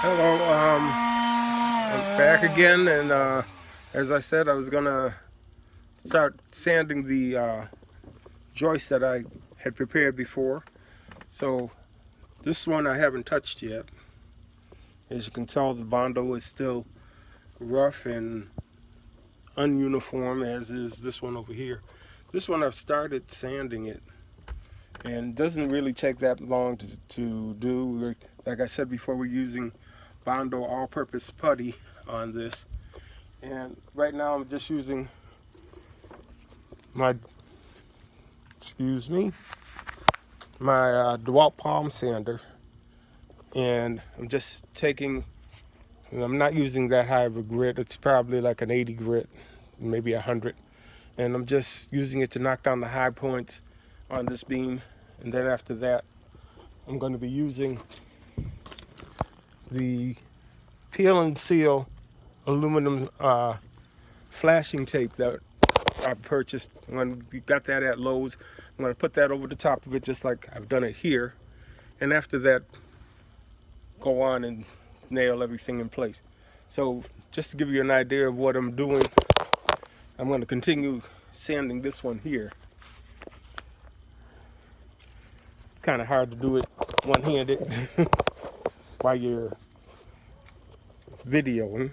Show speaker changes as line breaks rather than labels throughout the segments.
Hello, I'm back again, and as I said, I was gonna start sanding the joist that I had prepared before. So this one I haven't touched yet. As you can tell, the Bondo is still rough and ununiform, as is this one over here. This one I've started sanding it, and it doesn't really take that long to do. Like I said before, we're using Bondo all-purpose putty on this. And right now I'm just using my, my DeWalt palm sander. And I'm just taking, and I'm not using that high of a grit. It's probably like an 80 grit, maybe 100. And I'm just using it to knock down the high points on this beam. And then after that, I'm going to be using the peel and seal aluminum flashing tape that I purchased when we got that at Lowe's. I'm going to put that over the top of it just like I've done it here. And after that, go on and nail everything in place. So just to give you an idea of what I'm doing, I'm going to continue sanding this one here. It's kind of hard to do it one-handed while you're videoing.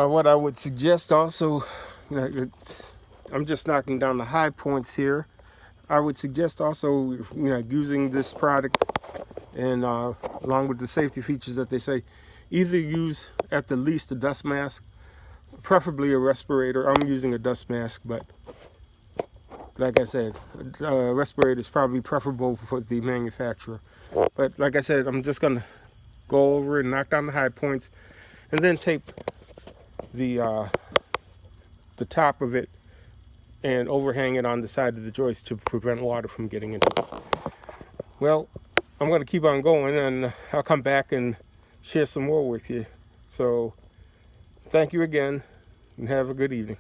What I would suggest also, I'm just knocking down the high points here. I would suggest also, using this product and along with the safety features that they say, either use at the least a dust mask, preferably a respirator. I'm using a dust mask, but like I said, a respirator is probably preferable for the manufacturer. But like I said, I'm just gonna go over and knock down the high points, and then tape the top of it and overhang it on the side of the joist to prevent water from getting into it. Well, I'm going to keep on going, and I'll come back and share some more with you. So thank you again, and have a good evening.